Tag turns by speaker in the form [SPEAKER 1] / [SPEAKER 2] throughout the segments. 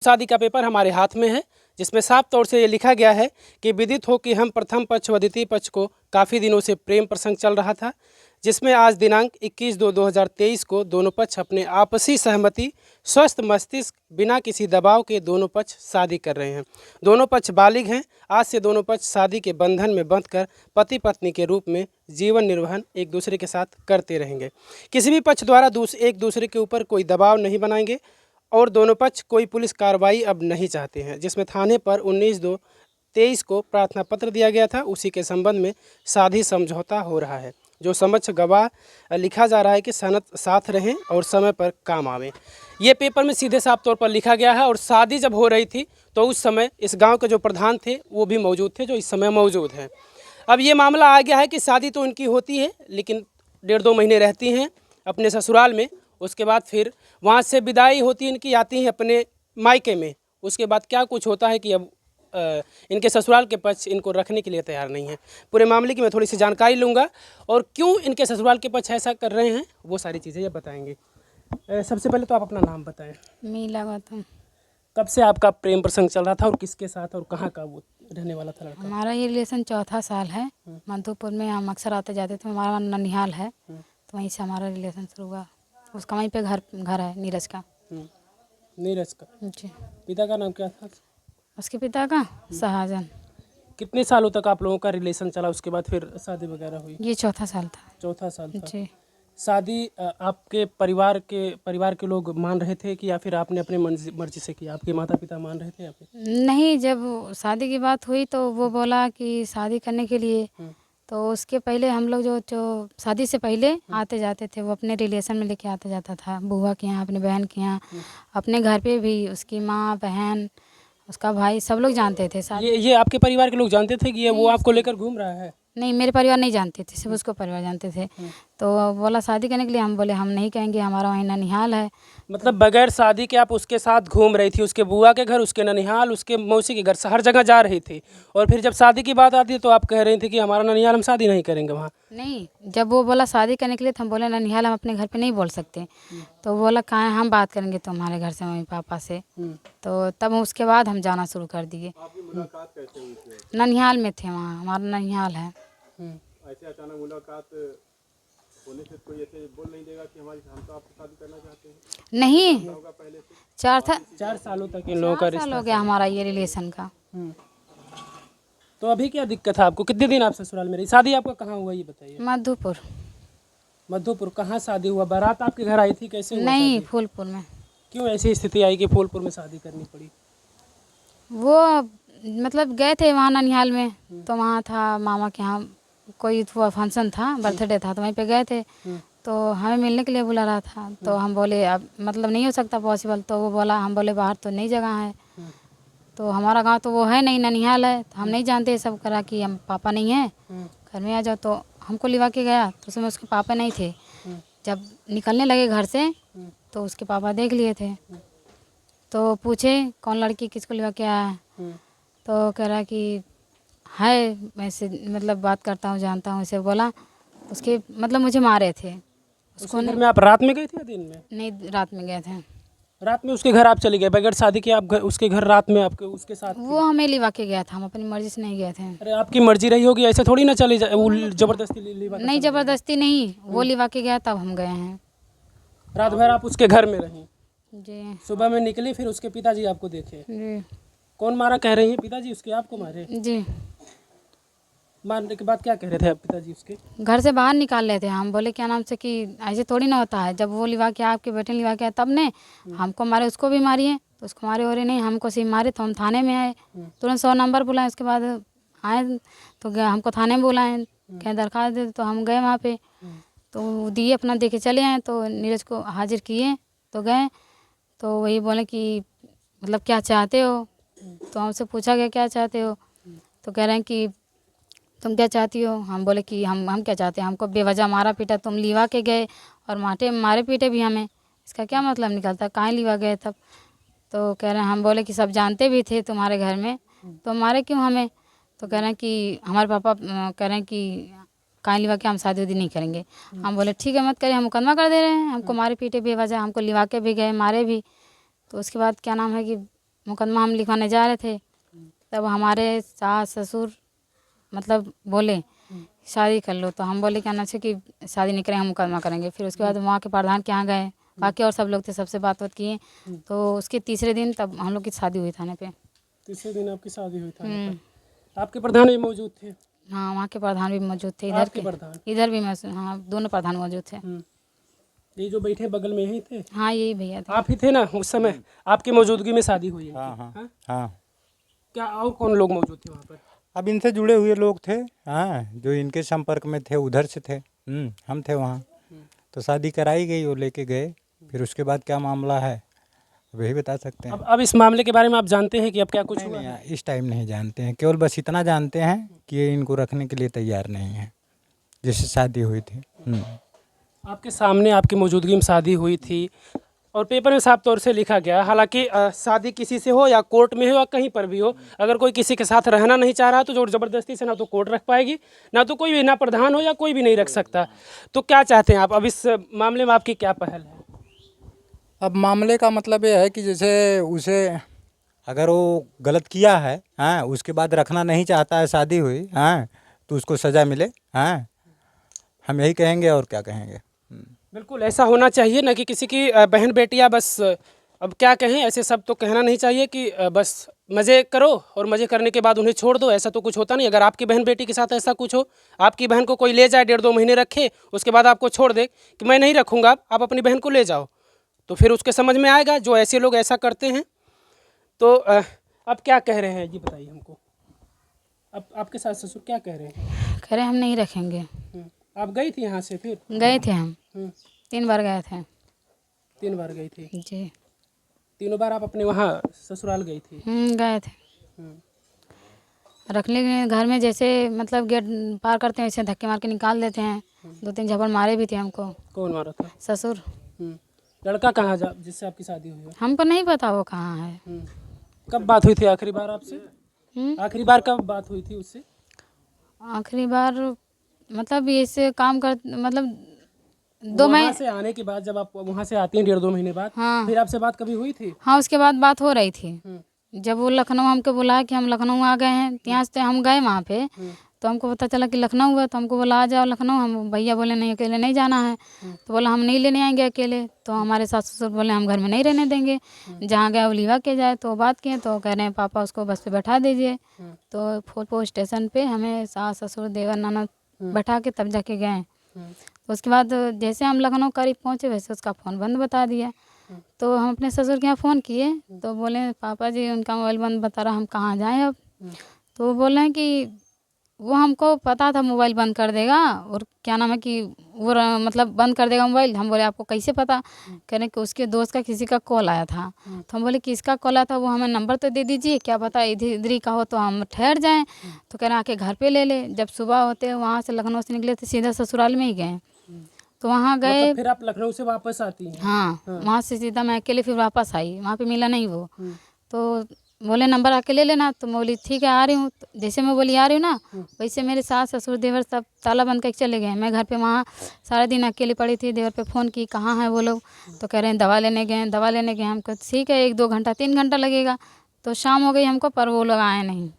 [SPEAKER 1] शादी का पेपर हमारे हाथ में है, जिसमें साफ तौर से ये लिखा गया है कि विदित हो कि हम प्रथम पक्ष व द्वितीय पक्ष को काफ़ी दिनों से प्रेम प्रसंग चल रहा था, जिसमें आज दिनांक 21/2/2023 को दोनों पक्ष अपने आपसी सहमति स्वस्थ मस्तिष्क बिना किसी दबाव के दोनों पक्ष शादी कर रहे हैं। दोनों पक्ष बालिग हैं। आज से दोनों पक्ष शादी के बंधन में बंधकर पति पत्नी के रूप में जीवन निर्वहन एक दूसरे के साथ करते रहेंगे। किसी भी पक्ष द्वारा एक दूसरे के ऊपर कोई दबाव नहीं बनाएंगे और दोनों पक्ष कोई पुलिस कार्रवाई अब नहीं चाहते हैं, जिसमें थाने पर 19/2/23 को प्रार्थना पत्र दिया गया था। उसी के संबंध में साधी समझौता हो रहा है, जो समक्ष गवाह लिखा जा रहा है कि सनत साथ रहें और समय पर काम आवें। ये पेपर में सीधे साफ तौर पर लिखा गया है। और शादी जब हो रही थी तो उस समय इस गांव के जो प्रधान थे वो भी मौजूद थे, जो इस समय मौजूद हैं। अब ये मामला आ गया है कि शादी तो उनकी होती है, लेकिन 1.5-2 महीने रहती हैं अपने ससुराल में। उसके बाद फिर वहाँ से विदाई होती है इनकी, आती हैं अपने मायके में। उसके बाद क्या कुछ होता है कि अब इनके ससुराल के पक्ष इनको रखने के लिए तैयार नहीं है। पूरे मामले की मैं थोड़ी सी जानकारी लूँगा और क्यों इनके ससुराल के पक्ष ऐसा कर रहे हैं वो सारी चीज़ें ये बताएंगे। सबसे पहले तो आप अपना नाम बताएं।
[SPEAKER 2] मीला गौतम।
[SPEAKER 1] कब से आपका प्रेम प्रसंग चल रहा था और किसके साथ और कहाँ का वो रहने वाला था लड़का?
[SPEAKER 2] हमारा ये रिलेशन चौथा साल है। मधुपुर में हम अक्सर आते जाते थे। हमारा ननिहाल है, तो वहीं से हमारा रिलेशन शुरू हुआ। उसका वहीं पे घर है, नीरज का।
[SPEAKER 1] नीरज का
[SPEAKER 2] जी।
[SPEAKER 1] पिता का नाम क्या था?
[SPEAKER 2] उसके पिता का शाहजहां।
[SPEAKER 1] कितने सालों तक आप लोगों का रिलेशन चला? उसके बाद फिर शादी वगैरह हुई?
[SPEAKER 2] ये चौथा साल था।
[SPEAKER 1] चौथा साल था।
[SPEAKER 2] जी।
[SPEAKER 1] शादी आपके परिवार के लोग मान रहे थे कि या फिर आपने अपने मर्जी से किया? आपके माता पिता मान रहे थे या फिर
[SPEAKER 2] नहीं, जब शादी की बात हुई तो वो बोला कि शादी करने के लिए, तो उसके पहले हम लोग जो शादी से पहले आते जाते थे, वो अपने रिलेशन में लेके आता जाता था। बुआ के यहाँ, अपनी बहन के यहाँ, अपने घर पे भी उसकी माँ बहन उसका भाई सब लोग जानते थे।
[SPEAKER 1] ये आपके परिवार के लोग जानते थे कि ये वो आपको लेकर घूम रहा है?
[SPEAKER 2] नहीं, मेरे परिवार नहीं जानते थे, सिर्फ उसको परिवार जानते थे। तो बोला शादी करने के लिए, हम बोले हम नहीं कहेंगे, हमारा वहीं ननिहाल है।
[SPEAKER 1] मतलब बगैर शादी के आप उसके साथ घूम रही थी? उसके बुआ के घर, उसके ननिहाल, उसके मौसी के घर, हर जगह जा रही थी। और फिर जब शादी की बात आती है तो आप कह रही थी कि हमारा ननिहाल, हम शादी नहीं करेंगे वहाँ।
[SPEAKER 2] नहीं, जब वो बोला शादी करने के लिए तो हम बोले ननिहाल हम अपने घर पे नहीं बोल सकते। तो बोला कहाँ हम बात करेंगे तुम्हारे घर से, मम्मी पापा से। तो तब उसके बाद हम जाना शुरू कर दिए। ननिहाल में थे, वहाँ हमारा ननिहाल है।
[SPEAKER 1] ऐसे अचानक मुलाकात होने से कोई ऐसे बोल नहीं देगा कि हम तो आपसे शादी करना चाहते हैं?
[SPEAKER 2] नहीं,
[SPEAKER 1] 4 सालों तक इन लोगों का
[SPEAKER 2] 4 साल हो गया हमारा ये रिलेशन का।
[SPEAKER 1] तो अभी क्या दिक्कत है आपको? कितने दिन आप ससुराल में रही? शादी आपका कहाँ हुआ ये बताइए।
[SPEAKER 2] मधुपुर।
[SPEAKER 1] मधुपुर कहाँ शादी हुआ? बारात आपके घर आई थी? कैसे हुआ
[SPEAKER 2] नहीं,
[SPEAKER 1] शादी?
[SPEAKER 2] फूलपुर में।
[SPEAKER 1] क्यों ऐसी स्थिति आई कि फूलपुर में शादी करनी पड़ी?
[SPEAKER 2] वो मतलब गए थे वहाँ ननिहाल में, तो वहाँ था मामा के यहाँ कोई फंक्शन था, बर्थडे था, तो वहीं पे गए थे। तो हमें मिलने के लिए बुला रहा था, तो हम बोले अब मतलब नहीं हो सकता पॉसिबल। तो वो बोला, हम बोले बाहर तो नई जगह है, तो हमारा गांव तो वो है नहीं, ननिहाल है, तो हम नहीं जानते। सब करा कि हम पापा नहीं हैं, घर में आ जाओ। तो हमको लिवा के गया, तो उसमें उसके पापा नहीं थे। जब निकलने लगे घर से तो उसके पापा देख लिए थे। तो पूछे कौन लड़की किसको लिवा के आया है? तो कह रहा कि है, वैसे मतलब बात करता हूँ, जानता हूँ, इसे बोला। उसके मतलब मुझे मारे थे उसको।
[SPEAKER 1] घर में आप रात में गए थे या दिन में?
[SPEAKER 2] नहीं, रात में गए थे।
[SPEAKER 1] रात में उसके घर आप चले गए बगैर शादी के? आप उसके घर रात में आपके उसके साथ थे?
[SPEAKER 2] वो हमें लिवा के गया था, हम अपनी मर्जी से नहीं गए थे।
[SPEAKER 1] अरे आपकी मर्जी रही होगी, ऐसे थोड़ी ना चले जाए। वो जबरदस्ती लिवा के
[SPEAKER 2] नहीं,
[SPEAKER 1] चले
[SPEAKER 2] ज़बरदस्ती नहीं, वो लिवा के गया तब हम गए हैं।
[SPEAKER 1] गए। रात भर आप उसके घर में रहीं?
[SPEAKER 2] जी।
[SPEAKER 1] सुबह में निकली, फिर उसके पिताजी आपको देखे?
[SPEAKER 2] जी।
[SPEAKER 1] कौन मारा कह रही हैं? पिताजी उसके आपको मारे?
[SPEAKER 2] जी।
[SPEAKER 1] मारने के बाद क्या कह रहे थे आप पिताजी उसके?
[SPEAKER 2] घर से बाहर निकाल लेते हैं। हम बोले क्या नाम से कि ऐसे थोड़ी ना होता है, जब वो लिवा के आपके बेटे लिवा के आए तब ने हमको मारे, उसको भी मारिए। तो उसको मारे हो रहे नहीं, हमको सिर्फ मारे। तो हम थाने में आए, तुरंत 100 नंबर बुलाए। उसके बाद आए तो हमको थाने में बुलाए, कहीं दरख्वास्त दे। तो हम गए वहाँ पे, तो दिए अपना, दे के चले आए। तो नीरज को हाजिर किए, तो गए। तो वही बोले कि मतलब क्या चाहते हो? तो हमसे पूछा गया क्या चाहते हो? तो कह रहे हैं कि तुम क्या चाहती हो? हम बोले कि हम क्या चाहते हैं, हमको बेवजह मारा पीटा, तुम लिवा के गए और मारे पीटे भी हमें, इसका क्या मतलब निकलता, कहाँ लिवा गए तब? तो कह रहे हैं, हम बोले कि सब जानते भी थे तुम्हारे घर में, तो मारे क्यों हमें? तो कह रहे हैं कि हमारे पापा कह रहे हैं कि कहाँ लिवा के हम शादी उदी नहीं करेंगे। हम बोले ठीक है, मत करिए, हम मुकदमा कर दे रहे हैं। हमको मारे पीटे बेवजह, हमको लिवा के भी गए, मारे भी। तो उसके बाद क्या नाम है कि मुकदमा हम लिखवाने जा रहे थे, तब हमारे सास ससुर मतलब बोले शादी कर लो। तो हम बोले क्या ना कि शादी नहीं करेंगे, हम मुकदमा करेंगे। फिर उसके बाद वहाँ के प्रधान के यहाँ गए, बाकी और सब लोग थे, सबसे बात किए। तो उसके तीसरे दिन तब हम लोग की शादी हुई थाने पे।
[SPEAKER 1] तीसरे दिन आपकी शादी हुई थाने पर। आपके प्रधान भी मौजूद थे?
[SPEAKER 2] हाँ, वहाँ के प्रधान भी मौजूद थे, इधर
[SPEAKER 1] आपके
[SPEAKER 2] के
[SPEAKER 1] प्रधान?
[SPEAKER 2] इधर भी हाँ, दोनों प्रधान मौजूद थे।
[SPEAKER 1] ये जो बैठे बगल में यही थे?
[SPEAKER 2] हाँ, यही भैया थे।
[SPEAKER 1] आप ही थे ना उस समय? आपकी मौजूदगी में शादी हुई?
[SPEAKER 3] हाँ हाँ
[SPEAKER 1] हाँ?
[SPEAKER 3] हाँ।
[SPEAKER 1] क्या और कौन लोग मौजूद थे वहाँ पर?
[SPEAKER 3] अब इनसे जुड़े हुए लोग थे, हाँ, जो इनके संपर्क में थे, उधर से थे। हम थे वहाँ। तो शादी कराई गई, वो लेके गए। फिर उसके बाद क्या मामला है वही बता सकते हैं।
[SPEAKER 1] अब इस मामले के बारे में आप जानते हैं कि अब क्या कुछ
[SPEAKER 3] नहीं,
[SPEAKER 1] हुआ?
[SPEAKER 3] नहीं, इस टाइम नहीं जानते हैं। केवल बस इतना जानते हैं कि ये इनको रखने के लिए तैयार नहीं है, जिससे शादी हुई थी।
[SPEAKER 1] आपके सामने आपकी मौजूदगी में शादी हुई थी और पेपर में साफ तौर से लिखा गया, हालांकि शादी किसी से हो या कोर्ट में हो या कहीं पर भी हो, अगर कोई किसी के साथ रहना नहीं चाह रहा तो जोर ज़बरदस्ती से ना तो कोर्ट रख पाएगी, ना तो कोई भी, ना प्रधान हो या कोई भी नहीं रख सकता। तो क्या चाहते हैं आप? अब इस मामले में आपकी क्या पहल है?
[SPEAKER 3] अब मामले का मतलब ये है कि जैसे उसे अगर वो गलत किया है, हाँ, उसके बाद रखना नहीं चाहता है, शादी हुई, हाँ, तो उसको सज़ा मिले। हाँ, हम यही कहेंगे, और क्या कहेंगे।
[SPEAKER 1] बिल्कुल ऐसा होना चाहिए, ना कि किसी की बहन बेटियां बस अब क्या कहें, ऐसे सब तो कहना नहीं चाहिए कि बस मज़े करो और मज़े करने के बाद उन्हें छोड़ दो। ऐसा तो कुछ होता नहीं। अगर आपकी बहन बेटी के साथ ऐसा कुछ हो, आपकी बहन को कोई ले जाए, 1.5-2 महीने रखे, उसके बाद आपको छोड़ दे कि मैं नहीं रखूँगा, आप अपनी बहन को ले जाओ, तो फिर उसके समझ में आएगा जो ऐसे लोग ऐसा करते हैं। तो अब क्या कह रहे हैं ये बताइए हमको। अब आपके सास ससुर क्या कह रहे हैं?
[SPEAKER 2] कह रहे हम नहीं रखेंगे।
[SPEAKER 1] आप गई थी यहाँ से? फिर
[SPEAKER 2] गए थे हम 3 बार गए थे
[SPEAKER 1] 3 बार गई थी?
[SPEAKER 2] जी।
[SPEAKER 1] 3 बार आप अपने वहाँ ससुराल गई थी?
[SPEAKER 2] गए थे। रखने के घर में जैसे मतलब गेट पार करते हैं वैसे धक्के मार के निकाल देते हैं। 2-3 झपड़ मारे भी थे हमको।
[SPEAKER 1] कौन मारा था?
[SPEAKER 2] ससुर।
[SPEAKER 1] लड़का कहाँ जा जिससे आपकी शादी हुई है?
[SPEAKER 2] हमको नहीं पता वो कहाँ है।
[SPEAKER 1] कब बात हुई थी आखिरी बार आपसे? आखिरी बार कब बात हुई थी उससे?
[SPEAKER 2] आखिरी बार मतलब ऐसे काम कर मतलब 2
[SPEAKER 1] वहाँ
[SPEAKER 2] महीने।
[SPEAKER 1] से आने के बाद जब आप वहाँ से आती हैं 1.5-2 महीने बाद,
[SPEAKER 2] हाँ।
[SPEAKER 1] फिर आपसे बात कभी हुई थी?
[SPEAKER 2] हाँ, उसके बाद बात हो रही थी। जब वो लखनऊ हमको बुलाया कि हम लखनऊ आ गए हैं, यहाँ से हम गए वहाँ पे, तो हमको पता चला कि लखनऊ है। तो हमको बोला आ जाओ लखनऊ। हम भैया बोले नहीं, अकेले नहीं जाना है। तो बोला हम नहीं लेने आएंगे अकेले। तो हमारे सास ससुर बोले हम घर में नहीं रहने देंगे, जहाँ गए वो लिवा के जाए। तो बात किए तो कह रहे हैं पापा उसको बस पे बैठा दीजिए। तो फूलपुर स्टेशन पे हमें सास ससुर देवर ननद बैठा के तब जाके गए। तो उसके बाद जैसे हम लखनऊ करीब पहुँचे वैसे उसका फ़ोन बंद बता दिया। तो हम अपने ससुर के यहाँ फ़ोन किए तो बोले पापा जी उनका मोबाइल बंद बता रहा, हम कहाँ जाएं अब। तो वो बोल रहे हैं कि वो हमको पता था मोबाइल बंद कर देगा, और क्या नाम है कि वो मतलब बंद कर देगा मोबाइल। हम बोले आपको कैसे पता? कह रहे कि उसके दोस्त का किसी का कॉल आया था। तो हम बोले किसका कॉल आया था, वो हमें नंबर तो दे दीजिए, क्या पता इधर ही का हो तो हम ठहर जाएं। तो कह रहे आके घर पे ले ले। जब सुबह होते वहाँ से लखनऊ से निकले थे सीधा ससुराल में ही गए। तो वहाँ गए।
[SPEAKER 1] मतलब फिर आप लखनऊ से वापस आती हैं?
[SPEAKER 2] हाँ, वहाँ से सीधा मैं अकेले फिर वापस आई, वहाँ पे मिला नहीं वो। तो बोले नंबर आके ले लेना। तो मैं बोली ठीक है आ रही हूँ। तो जैसे मैं बोली आ रही हूँ ना, वैसे मेरे सास ससुर देवर सब ताला बंद करके चले गए। मैं घर पे वहाँ सारा दिन अकेली पड़ी थी। देवर पे फ़ोन की कहाँ हैं वो लोग, तो कह रहे हैं दवा लेने गए, दवा लेने गए। हमको ठीक है 1-2 घंटा 3 घंटा लगेगा। तो शाम हो गई हमको, पर वो लोग आए नहीं।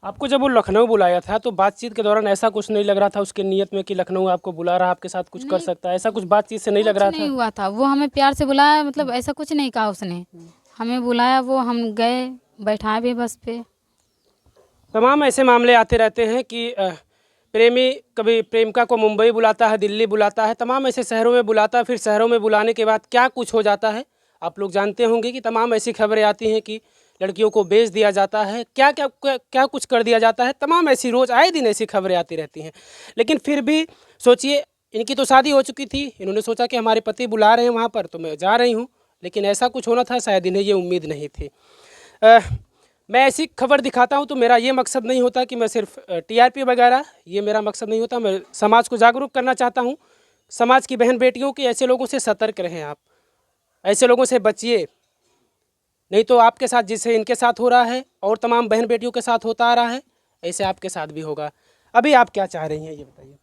[SPEAKER 1] आपको जब वो लखनऊ बुलाया था तो बातचीत के दौरान ऐसा कुछ नहीं लग रहा था उसके नियत में कि लखनऊ आपको बुला रहा, आपके साथ कुछ कर सकता है? ऐसा कुछ बातचीत से नहीं लग रहा
[SPEAKER 2] कुछ नहीं
[SPEAKER 1] था?
[SPEAKER 2] हुआ था। वो हमें प्यार से बुलाया, मतलब ऐसा कुछ नहीं कहा उसने। हमें बुलाया, वो हम गए, बैठाए भी बस पे।
[SPEAKER 1] तमाम ऐसे मामले आते रहते हैं कि प्रेमी कभी प्रेमिका को मुंबई बुलाता है, दिल्ली बुलाता है, तमाम ऐसे शहरों में बुलाता है। फिर शहरों में बुलाने के बाद क्या कुछ हो जाता है आप लोग जानते होंगे कि तमाम ऐसी खबरें आती हैं कि लड़कियों को बेच दिया जाता है, क्या क्या क्या, क्या कुछ कर दिया जाता है। तमाम ऐसी रोज़ आए दिन ऐसी खबरें आती रहती हैं। लेकिन फिर भी सोचिए, इनकी तो शादी हो चुकी थी, इन्होंने सोचा कि हमारे पति बुला रहे हैं वहाँ पर तो मैं जा रही हूँ, लेकिन ऐसा कुछ होना था शायद इन्हें ये उम्मीद नहीं थी। मैं ऐसी खबर दिखाता हूँ तो मेरा ये मकसद नहीं होता कि मैं सिर्फ टीआरपी वगैरह, ये मेरा मकसद नहीं होता। मैं समाज को जागरूक करना चाहता हूँ, समाज की बहन बेटियों की ऐसे लोगों से सतर्क रहें आप, ऐसे लोगों से बचिए, नहीं तो आपके साथ जैसे इनके साथ हो रहा है और तमाम बहन बेटियों के साथ होता आ रहा है, ऐसे आपके साथ भी होगा। अभी आप क्या चाह रही हैं ये बताइए?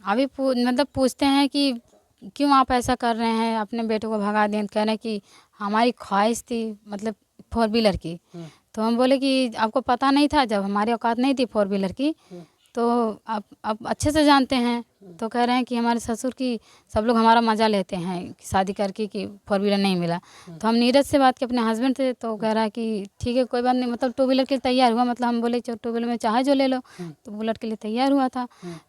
[SPEAKER 2] अभी मतलब पूछते हैं कि क्यों आप ऐसा कर रहे हैं, अपने बेटे को भगा दें। कह रहे हैं कि हमारी ख्वाहिश थी मतलब 4 व्हीलर की। तो हम बोले कि आपको पता नहीं था, जब हमारी औकात नहीं थी 4 व्हीलर की, तो आप अच्छे से जानते हैं। तो कह रहे हैं कि हमारे ससुर की सब लोग हमारा मज़ा लेते हैं कि शादी करके कि 4 व्हीलर नहीं मिला। तो हम नीरज से बात की, अपने हस्बैंड से, तो कह रहा है कि ठीक है कोई बात नहीं, मतलब 2 व्हीलर के लिए तैयार हुआ। मतलब हम बोले 2 व्हीलर में चाहे जो ले लो, तो बुलेट के लिए तैयार हुआ था।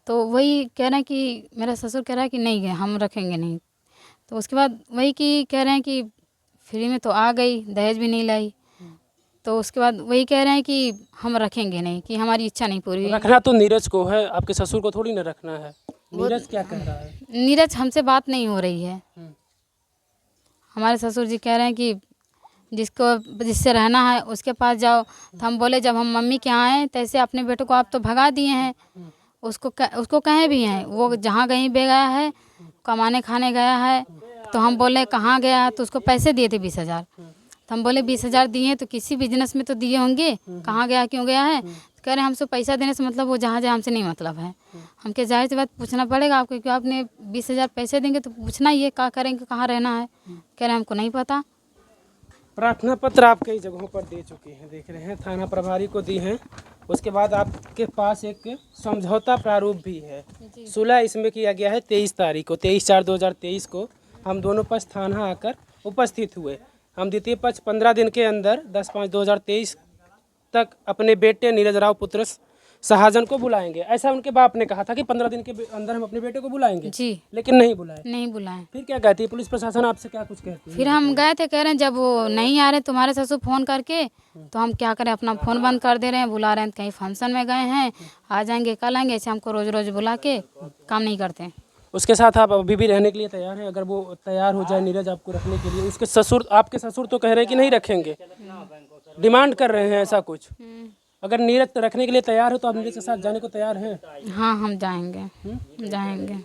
[SPEAKER 2] तो वही कह रहे हैं कि मेरा ससुर कह रहा है कि नहीं गए, हम रखेंगे नहीं। तो उसके बाद वही कि कह रहे हैं कि फ्री में तो आ गई, दहेज भी नहीं लाई। तो उसके बाद वही कह रहे हैं कि हम रखेंगे नहीं, कि हमारी इच्छा नहीं पूरी हुई।
[SPEAKER 1] रखना तो नीरज को है, आपके ससुर को थोड़ी ना रखना है। नीरज क्या कह रहा है?
[SPEAKER 2] नीरज हमसे बात नहीं हो रही है। हमारे ससुर जी कह रहे हैं कि जिससे रहना है उसके पास जाओ। तो हम बोले जब हम मम्मी के यहाँ आए तैसे अपने बेटे को आप तो भगा दिए हैं। उसको कहे भी हैं, वो जहाँ कहीं भी गया है, कमाने खाने गया है। तो हम बोले कहाँ गया है, तो उसको पैसे दिए थे 20,000। तो हम बोले 20,000 दिए तो किसी बिजनेस में तो दिए होंगे, कहाँ गया क्यों गया है। तो कह रहे हैं हमसे पैसा देने से मतलब, वो जहाँ जाए हमसे नहीं मतलब है। हमके जाहिर सी बात पूछना पड़ेगा आपको, क्योंकि आपने 20,000 पैसे देंगे तो पूछना ही है क्या करेंगे, कहाँ रहना है। कह रहे हैं हमको नहीं पता।
[SPEAKER 1] प्रार्थना पत्र आप कई जगहों पर दे चुके हैं, देख रहे हैं, थाना प्रभारी को दी हैं। उसके बाद आपके पास एक समझौता प्रारूप भी है। सुलह इसमें किया गया है 23 तारीख को, 23/4/2023 को हम दोनों पक्ष थाना आकर उपस्थित हुए। हम द्वितीय पक्ष 15 दिन के अंदर 10/5/2023 तक अपने बेटे नीरज राव पुत्र शाहजहां को बुलाएंगे, ऐसा उनके बाप ने कहा था कि 15 दिन के अंदर हम अपने बेटे को बुलाएंगे।
[SPEAKER 2] जी,
[SPEAKER 1] लेकिन नहीं बुलाए।
[SPEAKER 2] नहीं बुलाए।
[SPEAKER 1] फिर क्या कहती है पुलिस प्रशासन आपसे, क्या कुछ कहती है?
[SPEAKER 2] फिर हम गए थे, कह रहे हैं जब वो नहीं आ रहे तुम्हारे ससुर फ़ोन करके, तो हम क्या करें, अपना फ़ोन बंद कर दे रहे हैं। बुला रहे हैं कहीं फंक्शन में गए हैं, आ जाएंगे कल आएंगे, ऐसे हमको रोज़ रोज़ बुला के काम नहीं करते।
[SPEAKER 1] उसके साथ आप अभी भी रहने के लिए तैयार हैं? अगर वो तैयार हो जाए नीरज आपको रखने के लिए, उसके ससुर, आपके ससुर तो कह रहे हैं कि नहीं रखेंगे, डिमांड कर रहे हैं ऐसा कुछ। अगर नीरज रखने के लिए तैयार हो तो आप नीरज के साथ जाने को तैयार हैं?
[SPEAKER 2] हाँ हम जाएंगे, जाएंगे।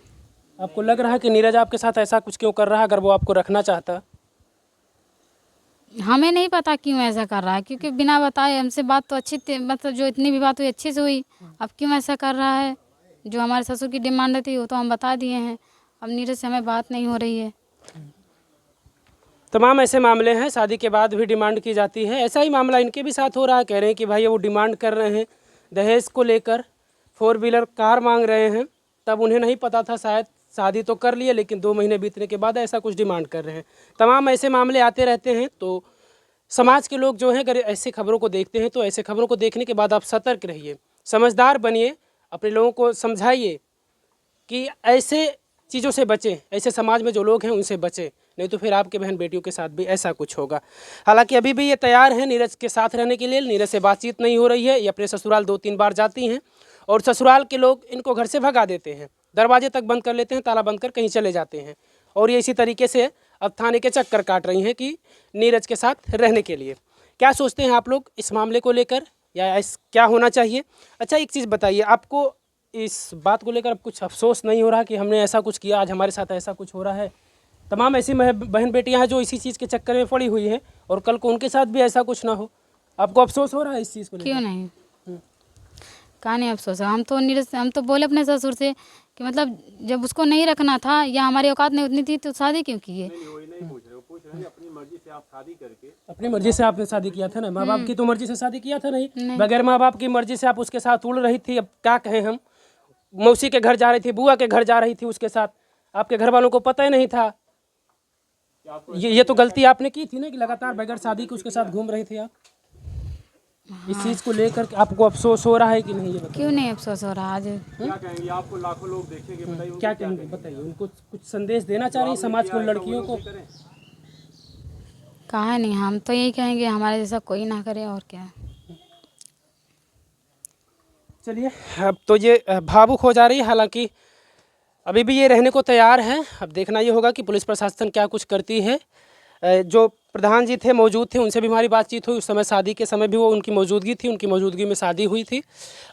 [SPEAKER 1] आपको लग रहा है कि नीरज आपके साथ ऐसा कुछ क्यों कर रहा है, अगर वो आपको रखना चाहता?
[SPEAKER 2] हमें नहीं पता क्यों ऐसा कर रहा है, क्योंकि बिना बताए हमसे बात तो अच्छी थी, मतलब जो इतनी भी बात हुई अच्छी से हुई। अब क्यों ऐसा कर रहा है? जो हमारे ससुर की डिमांड थी वो तो हम बता दिए हैं। अब नीरज से हमें बात नहीं हो रही है।
[SPEAKER 1] तमाम ऐसे मामले हैं, शादी के बाद भी डिमांड की जाती है। ऐसा ही मामला इनके भी साथ हो रहा है। कह रहे हैं कि भाई वो डिमांड कर रहे हैं दहेज को लेकर, 4 व्हीलर कार मांग रहे हैं। तब उन्हें नहीं पता था, शायद शादी तो कर लिए, लेकिन 2 महीने बीतने के बाद ऐसा कुछ डिमांड कर रहे हैं। तमाम ऐसे मामले आते रहते हैं। तो समाज के लोग जो हैं अगर ऐसे खबरों को देखते हैं तो ऐसे खबरों को देखने के बाद आप सतर्क रहिए, समझदार बनिए, अपने लोगों को समझाइए कि ऐसे चीज़ों से बचें, ऐसे समाज में जो लोग हैं उनसे बचें, नहीं तो फिर आपके बहन बेटियों के साथ भी ऐसा कुछ होगा। हालांकि अभी भी ये तैयार हैं नीरज के साथ रहने के लिए। नीरज से बातचीत नहीं हो रही है। ये अपने ससुराल 2-3 बार जाती हैं और ससुराल के लोग इनको घर से भगा देते हैं, दरवाजे तक बंद कर लेते हैं, ताला बंद कर कहीं चले जाते हैं। और ये इसी तरीके से अब थाने के चक्कर काट रही हैं कि नीरज के साथ रहने के लिए। क्या सोचते हैं आप लोग इस मामले को लेकर, या क्या होना चाहिए? अच्छा एक चीज़ बताइए, आपको इस बात को लेकर अब कुछ अफसोस नहीं हो रहा कि हमने ऐसा कुछ किया, आज हमारे साथ ऐसा कुछ हो रहा है? तमाम ऐसी बहन बेटियां हैं जो इसी चीज़ के चक्कर में पड़ी हुई हैं और कल को उनके साथ भी ऐसा कुछ ना हो। आपको अफसोस हो रहा है इस चीज़ को लेकर?
[SPEAKER 2] क्यों नहीं, कहाँ नहीं अफसोस है। हम तो बोले अपने ससुर से कि मतलब जब उसको नहीं रखना था या हमारी औकात नहीं उतनी थी तो शादी क्यों की है?
[SPEAKER 1] अपनी मर्जी से आपने शादी किया था ना, माँ बाप की तो मर्जी से शादी किया था नहीं। बगैर माँ बाप की मर्जी से आप उसके साथ उड़ रही थी। अब क्या कहें हम, मौसी के घर जा रही थी, बुआ के घर जा रही थी उसके साथ, आपके घर वालों को पता ही नहीं था। ये तो गलती आपने की थी ना कि लगातार बगैर शादी के उसके साथ घूम रहे थे आप। इस चीज़ को लेकर आपको अफसोस हो रहा है कि नहीं, ये बताइए।
[SPEAKER 2] क्यों नहीं अफसोस हो रहा? आज
[SPEAKER 4] क्या कहेंगे? आपको लाखों लोग देखेंगे, बताइए
[SPEAKER 1] क्या कहेंगे, बताइए। उनको कुछ संदेश देना चाह रही हैं समाज को, लड़कियों को?
[SPEAKER 2] कहा नहीं, हम तो यही कहेंगे हमारे जैसा कोई ना करे, और क्या।
[SPEAKER 1] चलिए, अब तो ये भावुक हो जा रही है। हालांकि अभी भी ये रहने को तैयार हैं। अब देखना ये होगा कि पुलिस प्रशासन क्या कुछ करती है। जो प्रधान जी थे, मौजूद थे, उनसे भी हमारी बातचीत हुई। उस समय शादी के समय भी वो उनकी मौजूदगी थी, उनकी मौजूदगी में शादी हुई थी।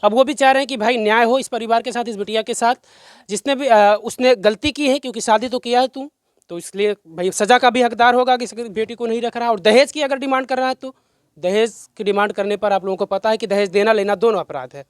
[SPEAKER 1] अब वो भी चाह रहे हैं कि भाई न्याय हो इस परिवार के साथ, इस बिटिया के साथ, जिसने भी उसने गलती की है, क्योंकि शादी तो किया है तू, तो इसलिए भाई सज़ा का भी हकदार होगा कि इस बेटी को नहीं रख रहा। और दहेज की अगर डिमांड कर रहा है तो दहेज की डिमांड करने पर आप लोगों को पता है कि दहेज देना लेना दोनों अपराध है।